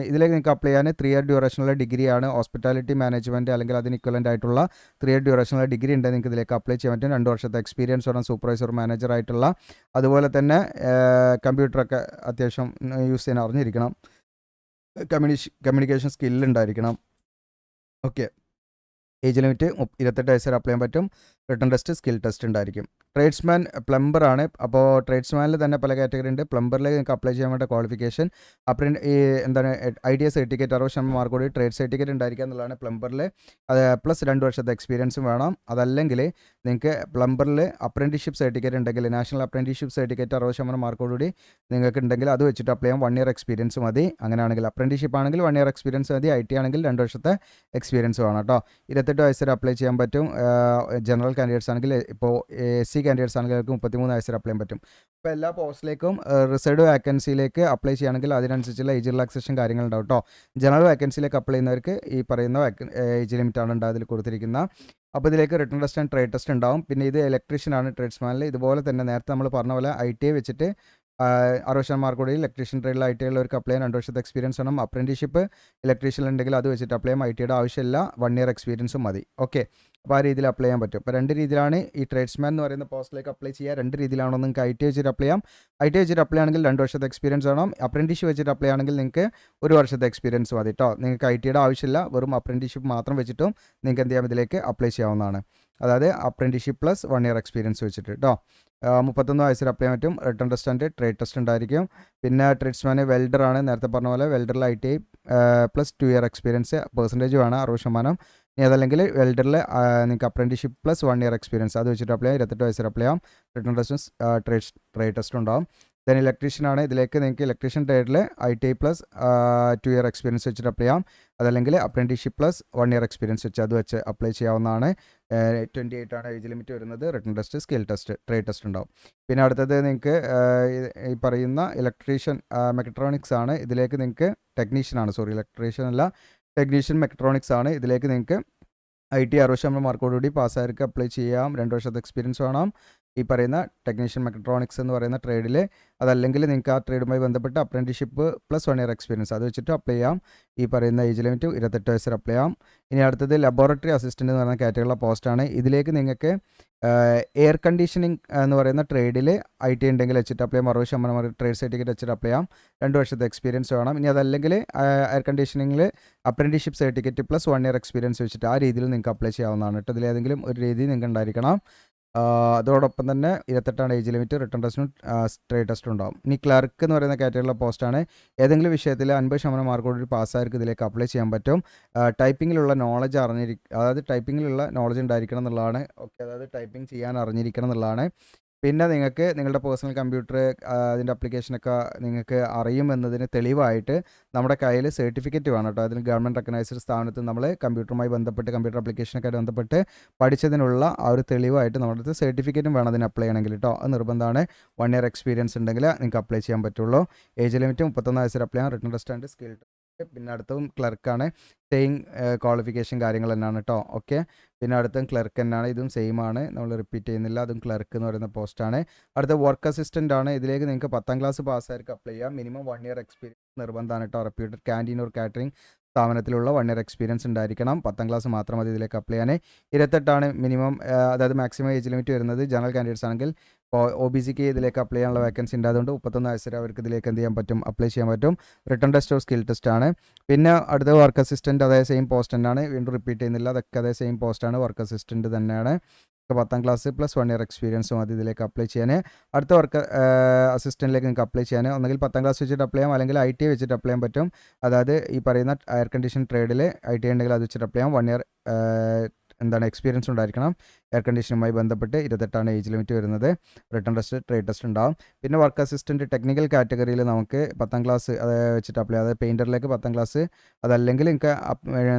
Speaker 1: ഇതിലേക്ക് നിങ്ങൾക്ക് അപ്ലൈ ചെയ്യാൻ 3 ഇയർ ഡ്യൂറേഷനുള്ള ഡിഗ്രിയാണ്. ഹോസ്പിറ്റാലിറ്റി മാനേജ്മെൻറ്റ് അല്ലെങ്കിൽ അതിന് ഇക്വലൻ്റ് ആയിട്ടുള്ള 3 ഇയർ ഡ്യൂറേഷനുള്ള ഡിഗ്രി ഉണ്ട്. നിങ്ങൾക്ക് ഇതിലേക്ക് അപ്ലൈ ചെയ്യാൻ പറ്റും. 2 വർഷത്തെ എക്സ്പീരിയൻസ് വേണം സൂപ്പർവൈസർ മാനേജർ ആയിട്ടുള്ള. അതുപോലെ തന്നെ കമ്പ്യൂട്ടറൊക്കെ അത്യാവശ്യം യൂസ് ചെയ്യാൻ അറിഞ്ഞിരിക്കണം. കമ്മ്യൂണിക്കേഷൻ സ്കില്ലുണ്ടായിരിക്കണം. ഓക്കെ. ഏജ് ലിമിറ്റ് 28 വയസ്സ് വരെ അപ്ലൈ ചെയ്യാൻ പറ്റും. റിട്ടൺ ടെസ്റ്റ്, സ്കിൽ ടെസ്റ്റ് ഉണ്ടായിരിക്കും. ട്രേഡ്സ്മാൻ പ്ലംബറാണ്. അപ്പോൾ ട്രേഡ്സ്മാനിൽ തന്നെ പല കാറ്റഗറി ഉണ്ട്. പ്ലംബറിലേക്ക് നിങ്ങൾക്ക് അപ്ലൈ ചെയ്യാൻ വേണ്ട ക്വാളിഫിക്കേഷൻ എന്താണ് ITI സർട്ടിഫിക്കറ്റ് 60% മാർക്കോട് ട്രേഡ് സർട്ടിഫിക്കറ്റ് ഉണ്ടായിരിക്കുക എന്നുള്ളതാണ് പ്ലംബറിൽ. അത് പ്ലസ് 2 വർഷത്തെ എക്സ്പീരിയൻസും വേണം. അതല്ലെങ്കിൽ നിങ്ങൾക്ക് പ്ലംബറിൽ അപ്രൻറ്റീഷിപ്പ് സർട്ടിഫിക്കറ്റ് ഉണ്ടെങ്കിൽ, നാഷണൽ അപ്രൻറ്റീഷിപ്പ് സർട്ടിഫിക്കറ്റ് 60% മാർക്കോടുകൂടി നിങ്ങൾക്ക് ഉണ്ടെങ്കിൽ അത് വെച്ചിട്ട് അപ്ലൈ ചെയ്യാൻ 1 ഇയർ എക്സ്പീരിയൻസ് മതി. അങ്ങനെയാണെങ്കിൽ അപ്രൻറ്റീഷിപ്പ് ആണെങ്കിൽ 1 ഇയർ എക്സ്പീരിയൻസ് മതി. IT ആണെങ്കിൽ 2 വർഷത്തെ എക്സ്പീരിയൻസ് വേണം കേട്ടോ. 28 വയസ്സ് വരെ അപ്ലൈ ചെയ്യാൻ പറ്റും. ജനറൽ കാൻഡിഡേറ്റ്സ് ആണെങ്കിൽ, ഇപ്പോൾ SC കാൻഡിഡേറ്റ്സ് ആണെങ്കിൽ അവർക്ക് 33 വയസ്സ് വരെ അപ്ലൈ ചെയ്യാൻ പറ്റും. അപ്പോൾ എല്ലാ പോസ്റ്റിലേക്കും റിസർവ്ഡ് വാക്കൻസിയിലേക്ക് അപ്ലൈ ചെയ്യുകയാണെങ്കിൽ അതിനനുസരിച്ചുള്ള ഏജ് റിലാക്സേഷൻ കാര്യങ്ങളുണ്ടാവും കേട്ടോ. ജനറൽ വാക്കൻസിയിലേക്ക് അപ്ലൈ ചെയ്യുന്നവർക്ക് ഈ പറയുന്ന ഏജ് ലിമിറ്റാണ് ഉണ്ടാകും അതിൽ കൊടുത്തിരിക്കുന്ന. അപ്പോൾ ഇതിലേക്ക് written test and trade test ഉണ്ടാവും. പിന്നെ ഇത് ഇലക്ട്രീഷ്യനാണ് ട്രേഡ്സ്മാനിൽ. ഇതുപോലെ തന്നെ നേരത്തെ നമ്മൾ പറഞ്ഞ പോലെ ITI വെച്ചിട്ട് 60% മാർക്കോടെ ഇലക്ട്രീഷ്യൻ ട്രേഡിൽ ITI ഉള്ളവർക്ക് അപ്ലൈ ചെയ്യാൻ 2 വർഷത്തെ എക്സ്പീരിയൻസ് വേണം. അപ്രൻറ്റീഷിപ്പ് ഇലക്ട്രീഷ്യൻ ഉണ്ടെങ്കിൽ അത് വെച്ചിട്ട് അപ്ലൈ ചെയ്യാം. ITIയുടെ ആവശ്യമില്ല. 1 ഇയർ എക്സ്പീരിയൻസും മതി. ഓക്കെ. അപ്പോൾ ആ രീതിയിൽ അപ്ലൈ ചെയ്യാൻ പറ്റും. അപ്പോൾ 2 രീതിയിലാണ് ഈ ട്രേഡ്സ്മാൻ എന്ന് പറയുന്ന പോസ്റ്റിലേക്ക് അപ്ലൈ ചെയ്യുക. 2 രീതിയിലാണോ നിങ്ങൾക്ക് ITI വെച്ചിട്ട് അപ്ലൈ ചെയ്യാം. ITI വെച്ചിട്ട് അപ്ലൈ ആണെങ്കിൽ 2 വർഷത്തെ എക്സ്പീരിയൻസ് വേണം. അപ്രൻറ്റീഷിപ്പ് വെച്ചിട്ട് അപ്ലൈ ആണെങ്കിൽ നിങ്ങൾക്ക് 1 വർഷത്തെ എക്സ്പീരിയൻസ് മതി കേട്ടോ. നിങ്ങൾക്ക് ITIയുടെ ആവശ്യമില്ല. വെറും അപ്രൻറ്റീഷിപ്പ് മാത്രം വെച്ചിട്ടും നിങ്ങൾക്ക് എന്ത് ചെയ്യാം, ഇതിലേക്ക് അപ്ലൈ ചെയ്യാവുന്നതാണ്. അതായത് അപ്രൻറ്റീഷിപ്പ് പ്ലസ് 1 ഇയർ എക്സ്പീരിയൻസ് വെച്ചിട്ട് കേട്ടോ. 31 വയസ്സിൽ അപ്ലൈ ചെയ്യാൻ പറ്റും. Written test and trade test ഉണ്ടായിരിക്കും. പിന്നെ ട്രേഡ്സ്മാൻ വെൽഡറാണ്. നേരത്തെ പറഞ്ഞ പോലെ വെൽഡറിൽ ITI plus 2 year experience percentage വേണം 60%. ഇനി അതല്ലെങ്കിൽ വെൽഡറിൽ നിങ്ങൾക്ക് അപ്രൻറ്റീഷിപ്പ് പ്ലസ് 1 ഇയർ എക്സ്പീരിയൻസ് അത് വെച്ചിട്ട് അപ്ലൈ ചെയ്യാം. 28 വയസ്സിൽ അപ്ലൈ ചെയ്യാം. റിട്ടൺ ടെസ്റ്റും ട്രേഡ് ടെസ്റ്റും ഉണ്ടാവും. ദെൻ ഇലക്ട്രീഷ്യനാണ്. ഇതിലേക്ക് നിങ്ങൾക്ക് ഇലക്ട്രീഷ്യൻ ട്രേഡിൽ ITI പ്ലസ് 2 ഇയർ എക്സ്പീരിയൻസ് വെച്ചിട്ട് അപ്ലൈ ചെയ്യാം. അതല്ലെങ്കിൽ അപ്രൻറ്റീഷിപ്പ് പ്ലസ് 1 ഇയർ എക്സ്പീരിയൻസ് വെച്ച് അത് വെച്ച് അപ്ലൈ ചെയ്യാവുന്നതാണ്. 28 ആണ് ഏജ് ലിമിറ്റ് വരുന്നത്. Written test, skill test, trade test ഉണ്ടാവും. പിന്നെ അടുത്തത് നിങ്ങൾക്ക് ഈ പറയുന്ന ഇലക്ട്രീഷ്യൻ മെക്കട്രോണിക്സ് ആണ്. ഇതിലേക്ക് നിങ്ങൾക്ക് ഇലക്ട്രീഷ്യൻ അല്ല, ടെക്നീഷ്യൻ മെക്കട്രോണിക്സ് ആണ്. ഇതിലേക്ക് നിങ്ങൾക്ക് ITI 60% മാർക്കോടുകൂടി പാസ്സായവർക്ക് അപ്ലൈ ചെയ്യാം. 2 വർഷത്തെ എക്സ്പീരിയൻസ് വേണം ഈ പറയുന്ന ടെക്നീഷ്യൻ മെക്കട്രോണിക്സ് എന്ന് പറയുന്ന ട്രേഡിൽ. അതല്ലെങ്കിൽ നിങ്ങൾക്ക് ആ ട്രേഡുമായി ബന്ധപ്പെട്ട് അപ്രൻറ്റീഷിപ്പ് പ്ലസ് 1 ഇയർ എക്സ്പീരിയൻസ് അത് വെച്ചിട്ട് അപ്ലൈ ചെയ്യാം. ഈ പറയുന്ന ഏജ് ലിമിറ്റ് 28 വയസ്സിൽ അപ്ലൈ ചെയ്യാം. ഇനി അടുത്തത് ലബോറട്ടറി അസിസ്റ്റൻ്റ് എന്ന് പറയുന്ന കാറ്റഗറിയുള്ള പോസ്റ്റാണ്. ഇതിലേക്ക് നിങ്ങൾക്ക് എയർ കണ്ടീഷനിങ് എന്ന് പറയുന്ന ട്രേഡിൽ ITI ഉണ്ടെങ്കിൽ വെച്ചിട്ട് അപ്ലൈ ചെയ്യാം. 60% ട്രേഡ് സർട്ടിഫിക്കറ്റ് വെച്ചിട്ട് അപ്ലൈ ചെയ്യാം. 2 വർഷത്തെ എക്സ്പീരിയൻസ് വേണം. ഇനി അതല്ലെങ്കിൽ എയർ കണ്ടീഷനിങ്ങിൽ apprenticeship certificate plus 1 year experience വെച്ചിട്ട് ആ രീതിയിൽ നിങ്ങൾക്ക് അപ്ലൈ ചെയ്യാവുന്നതാണ് കേട്ടോ. ഇതിലേതെങ്കിലും ഒരു രീതി നിങ്ങൾക്ക് ഉണ്ടായിരിക്കണം. അതോടൊപ്പം തന്നെ 28 ഏജ് ലിമിറ്റ്. റിട്ടൺ ടെസ്റ്റും ട്രേഡ് ടെസ്റ്റും ഉണ്ടാവും. ഇനി ക്ലർക്ക് എന്ന് പറയുന്ന കാറ്റഗറിയിലുള്ള പോസ്റ്റാണ്. ഏതെങ്കിലും വിഷയത്തിൽ 50% മാർക്കോട് പാസ്സായവർക്ക് ഇതിലേക്ക് അപ്ലൈ ചെയ്യാൻ പറ്റും. ടൈപ്പിങ്ങിലുള്ള നോളജ് അതായത് ടൈപ്പിങ്ങിലുള്ള നോളജ് ഉണ്ടായിരിക്കണം എന്നുള്ളതാണ്. ഓക്കെ. അതായത് ടൈപ്പിംഗ് ചെയ്യാൻ അറിഞ്ഞിരിക്കണം എന്നുള്ളതാണ്. പിന്നെ നിങ്ങൾക്ക് നിങ്ങളുടെ പേഴ്സണൽ കമ്പ്യൂട്ടർ അതിൻ്റെ അപ്ലിക്കേഷനൊക്കെ നിങ്ങൾക്ക് അറിയുമെന്നതിന് തെളിവായിട്ട് നമ്മുടെ കയ്യിൽ സർട്ടിഫിക്കറ്റ് വേണം കേട്ടോ. അതിന് ഗവൺമെൻറ് റെക്കഗ്നൈസ്ഡ് സ്ഥാപനത്തിൽ നമ്മൾ കമ്പ്യൂട്ടറുമായി ബന്ധപ്പെട്ട് കമ്പ്യൂട്ടർ അപ്ലിക്കേഷനൊക്കെ ബന്ധപ്പെട്ട് പഠിച്ചതിനുള്ള ആ ഒരു തെളിവായിട്ട് നമ്മുടെ അടുത്ത് സർട്ടിഫിക്കറ്റും വേണം അതിന് അപ്ലൈ ചെയ്യണമെങ്കിൽ കേട്ടോ. അത് നിർബന്ധമാണ്. 1 ഇയർ എക്സ്പീരിയൻസ് ഉണ്ടെങ്കിൽ നിങ്ങൾക്ക് അപ്ലൈ ചെയ്യാൻ പറ്റുള്ളൂ. ഏജ് ലിമിറ്റ് 31 വയസ്സിൽ അപ്ലൈ ചെയ്യാം. Written test and skill test. പിന്നെ അടുത്തതും ക്ലർക്കാണ്. സെയിം ക്വാളിഫിക്കേഷൻ കാര്യങ്ങൾ തന്നെയാണ് കേട്ടോ. ഓക്കെ. പിന്നെ അടുത്തും ക്ലർക്ക് തന്നെയാണ്. ഇതും സെയിം ആണ്, നമ്മൾ റിപ്പീറ്റ് ചെയ്യുന്നില്ല. അതും ക്ലർക്ക് എന്ന് പറയുന്ന പോസ്റ്റാണ്. അടുത്ത വർക്ക് അസിസ്റ്റൻ്റ് ആണ്. ഇതിലേക്ക് നിങ്ങൾക്ക് 10ാം ക്ലാസ് പാസ്സായവർക്ക് അപ്ലൈ ചെയ്യാം. മിനിമം 1 ഇയർ എക്സ്പീരിയൻസ് നിർബന്ധമാണ് കേട്ടോ. റെപ്യൂട്ടഡ് ക്യാൻറ്റീൻ ഓർ കാറ്ററിംഗ് സ്ഥാപനത്തിലുള്ള 1 ഇയർ എക്സ്പീരിയൻസ് ഉണ്ടായിരിക്കണം. 10ാം ക്ലാസ് മാത്രം മതി ഇതിലേക്ക് അപ്ലൈ ചെയ്യാൻ. 28 മിനിമം, അതായത് മാക്സിമം ഏജ് ലിമിറ്റ് വരുന്നത്. ജനറൽ കാൻഡിഡേറ്റ്സ് ആണെങ്കിൽ OBCക്ക് ഇതിലേക്ക് അപ്ലൈ ചെയ്യാനുള്ള വേക്കൻസി ഉണ്ട്. അതുകൊണ്ട് 31 വയസ്സ് വരെ അവർക്ക് ഇതിലേക്ക് എന്ത് ചെയ്യാൻ പറ്റും, അപ്ലൈ ചെയ്യാൻ പറ്റും. Written test or skill test ആണ്. പിന്നെ അടുത്ത വർക്ക് അസിസ്റ്റൻറ്റ്, അതായത് സെയിം പോസ്റ്റ് തന്നെയാണ്. വീണ്ടും റിപ്പീറ്റ് ചെയ്യുന്നില്ല. അതൊക്കെ അതേ സെയിം പോസ്റ്റാണ്. വർക്ക് അസിസ്റ്റൻറ്റ് തന്നെയാണ്. 10ാം ക്ലാസ് പ്ലസ് 1 ഇയർ എക്സ്പീരിയൻസും മതി ഇതിലേക്ക് അപ്ലൈ ചെയ്യാൻ. അടുത്ത വർക്ക് അസിസ്റ്റൻറ്റിലേക്ക് നിങ്ങൾക്ക് അപ്ലൈ ചെയ്യാൻ ഒന്നെങ്കിൽ 10ാം ക്ലാസ് വെച്ചിട്ട് അപ്ലൈ ചെയ്യാം, അല്ലെങ്കിൽ ITI വെച്ചിട്ട് അപ്ലൈ ചെയ്യാൻ പറ്റും. അതായത് ഈ പറയുന്ന എയർ കണ്ടീഷൻ ട്രേഡിൽ ITI ഉണ്ടെങ്കിൽ അത് വെച്ചിട്ട് അപ്ലൈ ചെയ്യാം. 1 ഇയർ എക്സ്പീരിയൻസ് ഉണ്ടായിരിക്കണം. എയർ കണ്ടീഷനുമായി ബന്ധപ്പെട്ട് 28 ഏജ് ലിമിറ്റ് വരുന്നത്. റിട്ടൺ ടെസ്റ്റ്, ട്രേഡ് ടെസ്റ്റ് ഉണ്ടാവും. പിന്നെ വർക്ക് അസിസ്റ്റൻറ്റ് ടെക്നിക്കൽ കാറ്റഗറിയിൽ നമുക്ക് 10ാം ക്ലാസ് വെച്ചിട്ട് അപ്ലൈ, അതായത് പെയിൻറ്ററിലേക്ക് 10ാം ക്ലാസ്, അതല്ലെങ്കിൽ നിങ്ങൾക്ക്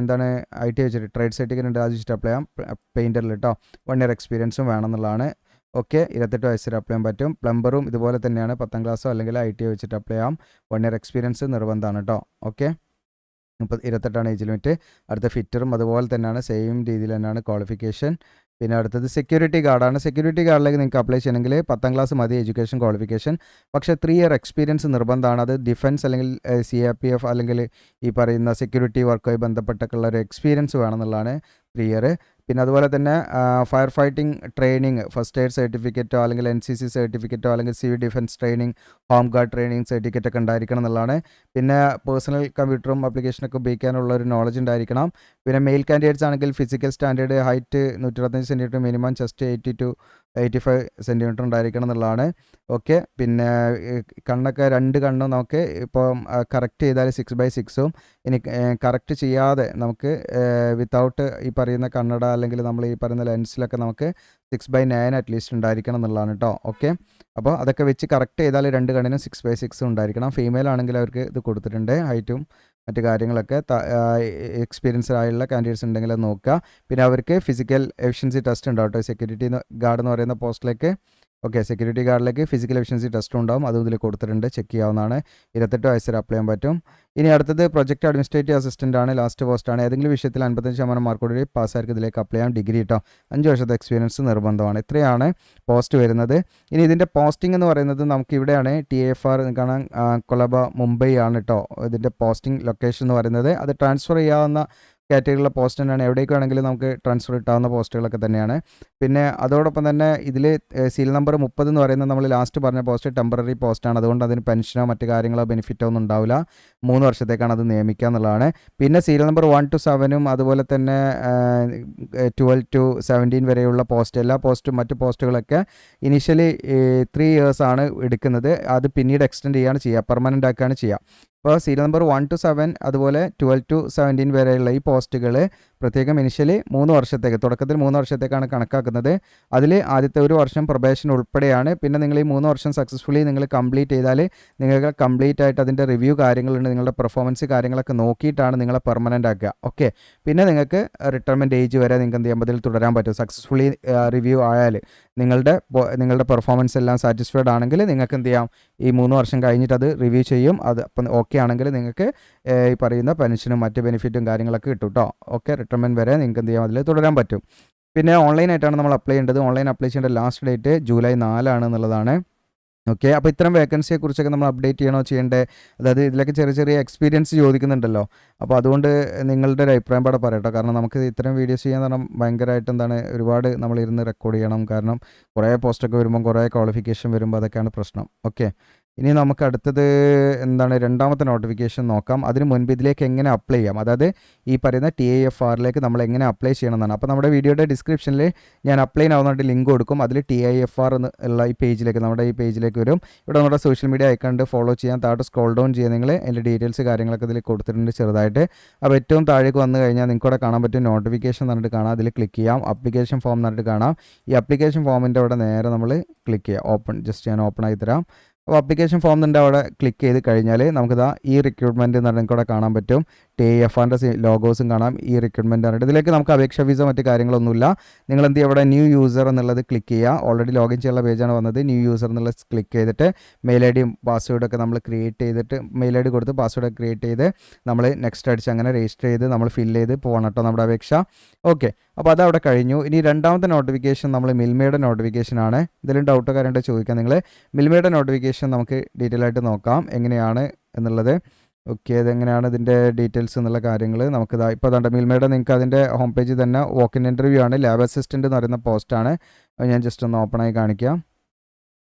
Speaker 1: ITI വെച്ചിട്ട് ട്രേഡ് സർട്ടിഫിക്കറ്റ് ഉണ്ട് അത് വെച്ചിട്ട് അപ്ലൈ ചെയ്യാം. പെയിൻറ്ററിൽ കേട്ടോ. 1 ഇയർ എക്സ്പീരിയൻസും വേണമെന്നുള്ളതാണ്. ഓക്കെ. 28 വയസ്സിൽ അപ്ലൈ ചെയ്യാൻ പറ്റും. പ്ലംബറും ഇതുപോലെ തന്നെയാണ്. 10ാം ക്ലാസ്സോ അല്ലെങ്കിൽ ITI വെച്ചിട്ട് അപ്ലൈ ചെയ്യാം. 1 ഇയർ എക്സ്പീരിയൻസ് നിർബന്ധമാണ് കേട്ടോ. ഓക്കെ. 28 age limit. അടുത്ത ഫിറ്ററും അതുപോലെ തന്നെയാണ്, സെയിം രീതിയിൽ തന്നെയാണ് ക്വാളിഫിക്കേഷൻ. പിന്നെ അടുത്തത് സെക്യൂരിറ്റി ഗാർഡാണ്. സെക്യൂരിറ്റി ഗാർഡിലേക്ക് നിങ്ങൾക്ക് അപ്ലൈ ചെയ്യണമെങ്കിൽ 10ാം ക്ലാസ് മതി എഡ്യൂക്കേഷൻ ക്വാളിഫിക്കേഷൻ. പക്ഷേ 3 ഇയർ എക്സ്പീരിയൻസ് നിർബന്ധമാണ്. അത് ഡിഫൻസ് അല്ലെങ്കിൽ CRPF അല്ലെങ്കിൽ ഈ പറയുന്ന സെക്യൂരിറ്റി വർക്കുമായി ബന്ധപ്പെട്ടൊക്കെയുള്ള ഒരു എക്സ്പീരിയൻസ് വേണമെന്നുള്ളതാണ് 3 ഇയർ. പിന്നെ അതുപോലെ തന്നെ fire fighting training, first aid സർട്ടിഫിക്കറ്റോ അല്ലെങ്കിൽ NCC സർട്ടിഫിക്കറ്റോ അല്ലെങ്കിൽ civil defence training, home guard training certificate ഒക്കെ ഉണ്ടായിരിക്കണം എന്നുള്ളതാണ്. പിന്നെ പേഴ്സണൽ കമ്പ്യൂട്ടറും ആപ്ലിക്കേഷനൊക്കെ ഉപയോഗിക്കാനുള്ള ഒരു നോളജ് ഉണ്ടായിരിക്കണം. പിന്നെ മെയിൽ കാൻഡിഡേറ്റ്സ് ആണെങ്കിൽ physical standard height 125 centimetre minimum, chest 80 to 85 centimetre ഉണ്ടായിരിക്കണം എന്നുള്ളതാണ്. ഓക്കെ. പിന്നെ കണ്ണൊക്കെ 2 കണ്ണും നമുക്ക് ഇപ്പം കറക്റ്റ് ചെയ്താൽ 6/6ഉം, ഇനി കറക്റ്റ് ചെയ്യാതെ നമുക്ക് വിത്തൗട്ട് ഈ പറയുന്ന കണ്ണട അല്ലെങ്കിൽ നമ്മൾ ഈ പറയുന്ന ലെൻസിലൊക്കെ നമുക്ക് 6/9 അറ്റ്ലീസ്റ്റ് ഉണ്ടായിരിക്കണം എന്നുള്ളതാണ് കേട്ടോ. ഓക്കെ. അപ്പോൾ അതൊക്കെ വെച്ച് കറക്റ്റ് ചെയ്താൽ 2 കണ്ണിനും 6/6 ഉണ്ടായിരിക്കണം. ഫീമെയിൽ ആണെങ്കിൽ അവർക്ക് ഇത് കൊടുത്തിട്ടുണ്ട്, ഹൈറ്റും മറ്റു കാര്യങ്ങളൊക്കെ. എക്സ്പീരിയൻസ്ഡ് ആയുള്ള കാൻഡിഡേറ്റ്സ് ഉണ്ടെങ്കിൽ അത് നോക്കുക. പിന്നെ അവർക്ക് ഫിസിക്കൽ എഫിഷ്യൻസി ടെസ്റ്റ് ഉണ്ടാവും കേട്ടോ, സെക്യൂരിറ്റി ഗാർഡ് എന്ന് പറയുന്ന പോസ്റ്റിലേക്ക്. ഓക്കെ. സെക്യൂരിറ്റി ഗാർഡിലേക്ക് ഫിസിക്കൽ എഫിഷ്യൻസി ടെസ്റ്റ് ഉണ്ടാവും, അതും ഇതിൽ കൊടുത്തിട്ടുണ്ട്, ചെക്ക് ചെയ്യാവുന്നതാണ്. 28 വയസ്സ് വരെ അപ്ലൈ ചെയ്യാൻ പറ്റും. ഇനി അടുത്തത് പ്രൊജക്ട് അഡ്മിനിസ്ട്രേറ്റീവ് അസിസ്റ്റൻ്റ് ആണ്, ലാസ്റ്റ് പോസ്റ്റാണ്. ഏതെങ്കിലും വിഷയത്തിൽ 55% മാർക്കോടുകൂടി പാസ്സാർക്ക് ഇതിലേക്ക് അപ്ലൈ ചെയ്യാം. ഡിഗ്രി കേട്ടോ, 5 വർഷത്തെ എക്സ്പീരിയൻസ് നിർബന്ധമാണ്. ഇത്രയാണ് പോസ്റ്റ് വരുന്നത്. ഇനി ഇതിൻ്റെ പോസ്റ്റിംഗ് എന്ന് പറയുന്നത് നമുക്ക് ഇവിടെയാണ്, TAFR കാണാൻ, കൊളബ, മുംബൈ ആണ് കേട്ടോ ഇതിൻ്റെ പോസ്റ്റിംഗ് ലൊക്കേഷൻ എന്ന് പറയുന്നത്. അത് ട്രാൻസ്ഫർ ചെയ്യാവുന്ന കാറ്റഗറിയിലുള്ള പോസ്റ്റ് തന്നെയാണ്, എവിടേക്ക് വേണമെങ്കിലും നമുക്ക് ട്രാൻസ്ഫർ കിട്ടാവുന്ന പോസ്റ്റുകളൊക്കെ തന്നെയാണ്. പിന്നെ അതോടൊപ്പം തന്നെ ഇതിൽ സീൽ നമ്പർ 30 എന്ന് പറയുന്നത് നമ്മൾ ലാസ്റ്റ് പറഞ്ഞ പോസ്റ്റ് ടെമ്പററി പോസ്റ്റാണ്. അതുകൊണ്ട് അതിന് പെൻഷനോ മറ്റു കാര്യങ്ങളോ ബെനിഫിറ്റോ ഒന്നും ഉണ്ടാവില്ല. 3 വർഷത്തേക്കാണ് അത് നിയമിക്കുക എന്നുള്ളതാണ്. പിന്നെ സീൽ നമ്പർ 1 to 7ഉം അതുപോലെ തന്നെ 12 to 17 വരെയുള്ള പോസ്റ്റ്, എല്ലാ പോസ്റ്റും മറ്റു പോസ്റ്റുകളൊക്കെ ഇനീഷ്യലി 3 years ആണ് എടുക്കുന്നത്. അത് പിന്നീട് എക്സ്റ്റെൻഡ് ചെയ്യുകയാണ് ചെയ്യുക, പെർമനൻ്റ് ആക്കുകയാണ് ചെയ്യുക. അപ്പോൾ സീരിയൽ നമ്പർ 1 to 7 അതുപോലെ 12 to 17 വരെയുള്ള ഈ പോസ്റ്റുകൾ പ്രത്യേകം ഇനിഷ്യലി 3 വർഷത്തേക്ക്, തുടക്കത്തിൽ 3 വർഷത്തേക്കാണ് കണക്കാക്കുന്നത്. അതിൽ ആദ്യത്തെ 1 വർഷം പ്രൊബേഷൻ ഉൾപ്പെടെയാണ്. പിന്നെ നിങ്ങൾ ഈ 3 വർഷം സക്സസ്ഫുള്ളി നിങ്ങൾ കംപ്ലീറ്റ് ചെയ്താൽ നിങ്ങൾക്ക് കംപ്ലീറ്റ് ആയിട്ട് അതിൻ്റെ റിവ്യൂ കാര്യങ്ങളുണ്ട്, നിങ്ങളുടെ പെർഫോമൻസ് കാര്യങ്ങളൊക്കെ നോക്കിയിട്ടാണ് നിങ്ങളെ പെർമനൻ്റ് ആക്കുക. ഓക്കെ. പിന്നെ നിങ്ങൾക്ക് റിട്ടയർമെൻറ്റ് ഏജ് വരെ നിങ്ങൾക്ക് എന്ത് ചെയ്യാൻ പറ്റും, തുടരാൻ പറ്റും. സക്സസ്ഫുള്ളി റിവ്യൂ ആയാൽ നിങ്ങളുടെ പെർഫോമൻസ് എല്ലാം സാറ്റിസ്ഫൈഡ് ആണെങ്കിൽ നിങ്ങൾക്ക് എന്ത് ചെയ്യാം, ഈ 3 വർഷം കഴിഞ്ഞിട്ട് അത് റിവ്യൂ ചെയ്യും. അത് അപ്പം ഓക്കെ ആണെങ്കിൽ നിങ്ങൾക്ക് ഈ പറയുന്ന പെൻഷനും മറ്റ് ബെനിഫിറ്റും കാര്യങ്ങളൊക്കെ കിട്ടും കേട്ടോ. ഓക്കെ. റിട്ടയർമെൻറ്റ് വരെ നിങ്ങൾക്ക് എന്ത് ചെയ്യാം, അതിൽ തുടരാൻ പറ്റും. പിന്നെ ഓൺലൈനായിട്ടാണ് നമ്മൾ അപ്ലൈ ചെയ്യേണ്ടത്. ഓൺലൈൻ അപ്ലൈ ചെയ്യേണ്ട ലാസ്റ്റ് ഡേറ്റ് ജൂലൈ 4 എന്നുള്ളതാണ്. ഓക്കെ. അപ്പോൾ ഇത്തരം വേക്കൻസിയെക്കുറിച്ചൊക്കെ നമ്മൾ അപ്ഡേറ്റ് ചെയ്യണോ ചെയ്യേണ്ടത്, അതായത് ഇതിലൊക്കെ ചെറിയ ചെറിയ എക്സ്പീരിയൻസ് ചോദിക്കുന്നുണ്ടല്ലോ. അപ്പോൾ അതുകൊണ്ട് നിങ്ങളുടെ ഒരു അഭിപ്രായം പാടെ പറയട്ടോ. കാരണം നമുക്ക് ഇത്തരം വീഡിയോസ് ചെയ്യാൻ പറഞ്ഞാൽ ഭയങ്കരമായിട്ട് എന്താണ്, ഒരുപാട് നമ്മളിരുന്ന് റെക്കോർഡ് ചെയ്യണം. കാരണം കുറേ പോസ്റ്റൊക്കെ വരുമ്പോൾ കുറേ ക്വാളിഫിക്കേഷൻ വരുമ്പോൾ അതൊക്കെയാണ് പ്രശ്നം. ഓക്കെ. ഇനി നമുക്ക് അടുത്തത് എന്താണ്, രണ്ടാമത്തെ നോട്ടിഫിക്കേഷൻ നോക്കാം. അതിന് മുൻപ് ഇതിലേക്ക് എങ്ങനെ അപ്ലൈ ചെയ്യാം, അതായത് ഈ പറയുന്ന TIFRലേക്ക് നമ്മൾ എങ്ങനെ അപ്ലൈ ചെയ്യണമെന്നാണ്. അപ്പോൾ നമ്മുടെ വീഡിയോയുടെ ഡിസ്ക്രിപ്ഷനിൽ ഞാൻ അപ്ലൈ ആവുന്നതായിട്ട് ലിങ്ക് കൊടുക്കും. അതിൽ TIFR എന്നുള്ള ഈ പേജിലേക്ക്, നമ്മുടെ ഈ പേജിലേക്ക് വരും. ഇവിടെ നമ്മുടെ സോഷ്യൽ മീഡിയ അയക്കാണ്ട് ഫോളോ ചെയ്യാൻ, താഴോട്ട് സ്ക്രോൾ ഡൗൺ ചെയ്യാൻ, നിങ്ങൾ അതിൻ്റെ ഡീറ്റെയിൽസ് കാര്യങ്ങളൊക്കെ ഇതിൽ കൊടുത്തിട്ടുണ്ട് ചെറുതായിട്ട്. അപ്പോൾ ഏറ്റവും താഴേക്ക് വന്നു കഴിഞ്ഞാൽ നിങ്ങൾക്ക് ഇവിടെ കാണാൻ പറ്റും നോട്ടിഫിക്കേഷൻ എന്ന് പറഞ്ഞിട്ട് കാണാം. അതിൽ ക്ലിക്ക് ചെയ്യാം. ആപ്ലിക്കേഷൻ ഫോം എന്ന് പറഞ്ഞിട്ട് കാണാം. ഈ ആപ്ലിക്കേഷൻ ഫോമിൻ്റെ അവിടെ നേരെ നമ്മൾ ക്ലിക്ക് ചെയ്യുക. ഓപ്പൺ, ജസ്റ്റ് ഞാൻ ഓപ്പൺ ആയി തരാം. അപ്പോൾ ആപ്ലിക്കേഷൻ ഫോം ഉണ്ട്, അവിടെ ക്ലിക്ക് ചെയ്ത് കഴിഞ്ഞാൽ നമുക്കിതാ ഈ റിക്രൂട്ട്മെൻറ്റ് എന്ന് പറഞ്ഞാൽ കൂടെ കാണാൻ പറ്റും. TIFRൻ്റെ ലോഗോസും കാണാം. ഈ റിക്രൂട്ട്മെൻറ്റ് പറഞ്ഞിട്ട് ഇതിലേക്ക് നമുക്ക് അപേക്ഷ ഫീസോ മറ്റു കാര്യങ്ങളൊന്നുമില്ല. നിങ്ങൾ എന്ത് ചെയ്യുക, ഇവിടെ ന്യൂ യൂസർ എന്നുള്ളത് ക്ലിക്ക് ചെയ്യുക. ഓൾറെഡി ലോഗിൻ ചെയ്യാനുള്ള പേജാണ് വന്നത്. ന്യൂ യൂസർ എന്നുള്ളത് ക്ലിക്ക് ചെയ്തിട്ട് മെയിൽ ഐ ഡിയും പാസ്വേഡൊക്കെ നമ്മൾ ക്രിയേറ്റ് ചെയ്തിട്ട്, മെയിൽ ഐ ഡി കൊടുത്ത് പാസ്വേഡ് ക്രിയേറ്റ് ചെയ്ത് നമ്മൾ നെക്സ്റ്റ് അടിച്ച് അങ്ങനെ രജിസ്റ്റർ ചെയ്ത് നമ്മൾ ഫില്ല് ചെയ്ത് പോകണം കേട്ടോ നമ്മുടെ അപേക്ഷ. ഓക്കെ. അപ്പോൾ അതവിടെ കഴിഞ്ഞു. ഇനി രണ്ടാമത്തെ നോട്ടിഫിക്കേഷൻ നമ്മൾ മിൽമയുടെ നോട്ടിഫിക്കേഷനാണ്. ഇതിലും ഡൗട്ടോ കാര്യമായിട്ട് ചോദിക്കാം നിങ്ങൾ. മിൽമയുടെ നോട്ടിഫിക്കേഷൻ നമുക്ക് ഡീറ്റെയിൽ ആയിട്ട് നോക്കാം എങ്ങനെയാണ് എന്നുള്ളത്. ഓക്കെ. ഇതെങ്ങനെയാണ് ഇതിൻ്റെ ഡീറ്റെയിൽസ് എന്നുള്ള കാര്യങ്ങൾ നമുക്കിതാ ഇപ്പോൾ അതാണ്ട് മിൽമയുടെ, നിങ്ങൾക്ക് അതിൻ്റെ ഹോം പേജിൽ തന്നെ വോക്ക് ഇൻ ഇൻ്റർവ്യൂ ആണ്, ലാബ് അസിസ്റ്റൻ്റ് എന്ന് പറയുന്ന പോസ്റ്റാണ്. അത് ഞാൻ ജസ്റ്റ് ഒന്ന് ഓപ്പണായി കാണിക്കാം.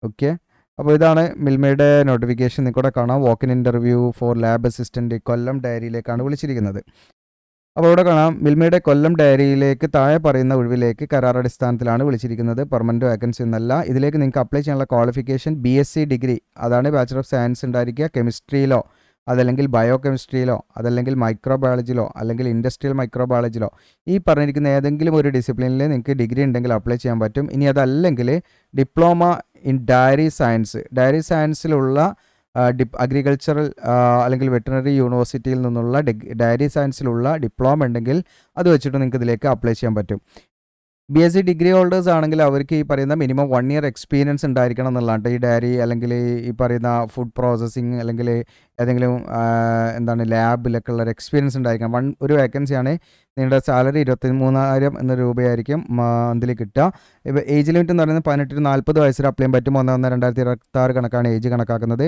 Speaker 1: ഓക്കെ. അപ്പോൾ ഇതാണ് മിൽമയുടെ നോട്ടിഫിക്കേഷൻ. നിങ്ങൾക്കൂടെ കാണാം, walk in interview for lab assistant Kollam ഡയറിയിലേക്കാണ് വിളിച്ചിരിക്കുന്നത്. അപ്പോൾ ഇവിടെ കാണാം, മിൽമയുടെ കൊല്ലം ഡയറിയിലേക്ക് താഴെ പറയുന്ന ഒഴിവിലേക്ക് കരാറടിസ്ഥാനത്തിലാണ് വിളിച്ചിരിക്കുന്നത്. പെർമനൻറ്റ് വേക്കൻസി എന്നല്ല. ഇതിലേക്ക് നിങ്ങൾക്ക് അപ്ലൈ ചെയ്യാനുള്ള ക്വാളിഫിക്കേഷൻ BSc ഡിഗ്രി, അതാണ് ബാച്ചലർ ഓഫ് സയൻസ് ഉണ്ടായിരിക്കുക. കെമിസ്ട്രിയിലോ അതല്ലെങ്കിൽ ബയോ കെമിസ്ട്രിയിലോ അതല്ലെങ്കിൽ മൈക്രോബയോളജിയിലോ അല്ലെങ്കിൽ ഇൻഡസ്ട്രിയൽ മൈക്രോബയോളജിയിലോ ഈ പറഞ്ഞിരിക്കുന്ന ഏതെങ്കിലും ഒരു ഡിസിപ്ലിനിൽ നിങ്ങൾക്ക് ഡിഗ്രി ഉണ്ടെങ്കിൽ അപ്ലൈ ചെയ്യാൻ പറ്റും. ഇനി അതല്ലെങ്കിൽ diploma in dairy science, dairy സയൻസിലുള്ള അഗ്രികൾച്ചറൽ അല്ലെങ്കിൽ വെറ്ററിനറി യൂണിവേഴ്സിറ്റിയിൽ നിന്നുള്ള ഡയറി സയൻസിലുള്ള ഡിപ്ലോമ ഉണ്ടെങ്കിൽ അത് വെച്ചിട്ട് നിങ്ങൾക്ക് ഇതിലേക്ക് അപ്ലൈ ചെയ്യാൻ പറ്റും. BSc ഡിഗ്രി ഹോൾഡേഴ്സ് ആണെങ്കിൽ അവർക്ക് ഈ പറയുന്ന മിനിമം 1 year എക്സ്പീരിയൻസ് ഉണ്ടായിരിക്കണം എന്നുള്ളതാണ്. ഈ ഡയറി അല്ലെങ്കിൽ ഈ പറയുന്ന ഫുഡ് പ്രോസസ്സിങ് അല്ലെങ്കിൽ ഏതെങ്കിലും എന്താണ് ലാബിലൊക്കെ ഉള്ള ഒരു എക്സ്പീരിയൻസ് ഉണ്ടായിരിക്കണം. ഒരു വേക്കൻസിയാണ്. നിങ്ങളുടെ സാലറി 23,000 എന്ന രൂപയായിരിക്കും മന്ത്ലി കിട്ടുക. ഇപ്പോൾ ഏജ് ലിമിറ്റ് എന്ന് പറയുന്നത് 18-40 വയസ്സിൽ അപ്ലൈ ചെയ്യാൻ പറ്റും. 1/1/2026 കണക്കാണ് ഏജ് കണക്കാക്കുന്നത്.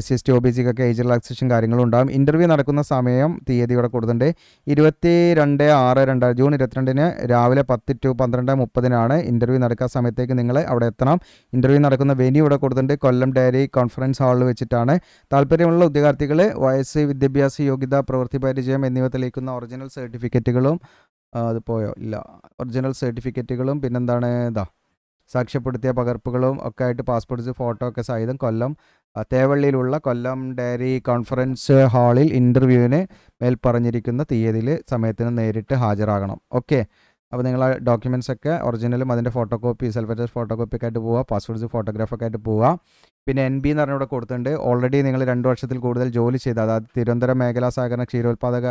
Speaker 1: SC OBCക്കൊക്കെ ഏജ് റിലാക്സേഷൻ കാര്യങ്ങളും ഉണ്ടാകും. ഇൻ്റർവ്യൂ നടക്കുന്ന സമയം തീയതി ഇവിടെ കൊടുത്തിട്ടുണ്ട്. 22/6/2000 ജൂൺ 22 രാവിലെ 10 to 12:30 ഇൻ്റർവ്യൂ നടക്കുന്ന സമയത്തേക്ക് നിങ്ങൾ അവിടെ എത്തണം. ഇൻ്റർവ്യൂ നടക്കുന്ന വെന്യൂ ഇവിടെ കൊടുത്തിട്ടുണ്ട്. കൊല്ലം ഡയറി കോൺഫറൻസ് ഹാളിൽ വെച്ചിട്ടാണ്. താല്പര്യമുള്ള ഉദ്യോഗാർത്ഥികൾ വയസ്സ്, വിദ്യാഭ്യാസ യോഗ്യത, പ്രവൃത്തി പരിചയം എന്നിവ തെളിയിക്കുന്ന ഒറിജിനൽ സർട്ടിഫിക്കറ്റുകളും അത് പോയോ ഇല്ല ഒറിജിനൽ സർട്ടിഫിക്കറ്റുകളും പിന്നെന്താണ് സാക്ഷ്യപ്പെടുത്തിയ പകർപ്പുകളും ഒക്കെ ആയിട്ട് പാസ്പോർട്ട് സൈസ് ഫോട്ടോ ഒക്കെ സഹിതം കൊല്ലം തേവള്ളിയിലുള്ള കൊല്ലം ഡയറി കോൺഫറൻസ് ഹാളിൽ ഇൻ്റർവ്യൂവിന് മേൽ പറഞ്ഞിരിക്കുന്ന തീയതിയിൽ സമയത്തിന് നേരിട്ട് ഹാജരാകണം. ഓക്കെ, അപ്പോൾ നിങ്ങൾ ആ ഡോക്യുമെൻറ്റ്സ് ഒക്കെ ഒറിജിനലും അതിൻ്റെ photo copy, self attest photo copy ഒക്കെ ആയിട്ട് പോവുക. പാസ്പോർട്ട് സൈസ് ഫോട്ടോഗ്രാഫൊക്കെ ആയിട്ട് പോവുക. പിന്നെ NB എന്ന് പറഞ്ഞ ഇവിടെ കൊടുത്തിട്ടുണ്ട്. ഓൾറെഡി നിങ്ങൾ 2 വർഷത്തിൽ കൂടുതൽ ജോലി ചെയ്ത, അതായത് തിരുവനന്തപുരം മേഖലാ സഹകരണ ക്ഷീരോത്പാദക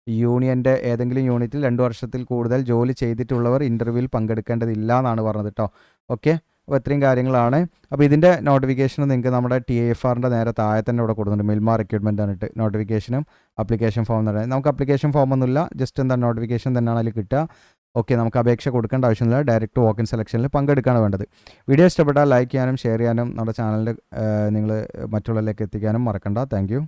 Speaker 1: യൂണിയൻ്റെ ഏതെങ്കിലും യൂണിറ്റിൽ 2 വർഷത്തിൽ കൂടുതൽ ജോലി ചെയ്തിട്ടുള്ളവർ ഇൻ്റർവ്യൂവിൽ പങ്കെടുക്കേണ്ടതില്ല എന്നാണ് പറഞ്ഞത് കേട്ടോ. ഓക്കെ, അപ്പോൾ ഇത്രയും കാര്യങ്ങളാണ്. അപ്പോൾ ഇതിൻ്റെ നോട്ടിഫിക്കേഷൻ നിങ്ങൾക്ക് നമ്മുടെ TIFRൻ്റെ നേരെ താഴെ തന്നെ ഇവിടെ കൊടുക്കുന്നുണ്ട്. മിൽമ റിക്രൂട്ട്മെൻറ്റ് ആയിട്ട് നോട്ടിഫിക്കേഷനും ആപ്ലിക്കേഷൻ ഫോം എന്ന് പറയുന്നത്. നമുക്ക് ആപ്ലിക്കേഷൻ ഫോം ഒന്നുമില്ല, ജസ്റ്റ് എന്താ നോട്ടിഫിക്കേഷൻ തന്നെയാണ് അതിൽ കിട്ടുക. ഓക്കെ, നമുക്ക് അപേക്ഷ കൊടുക്കേണ്ട ആവശ്യമില്ല. ഡയറക്റ്റ് വാക്ക് ഇൻ സെലക്ഷനിൽ പങ്കെടുക്കുകയാണ് വേണ്ടത്. വീഡിയോ ഇഷ്ടപ്പെട്ടാൽ ലൈക്ക് ചെയ്യാനും ഷെയർ ചെയ്യാനും നമ്മുടെ ചാനലിൽ നിങ്ങൾ മറ്റുള്ളവരിലേക്ക് എത്തിക്കാനും മറക്കണ്ട. താങ്ക്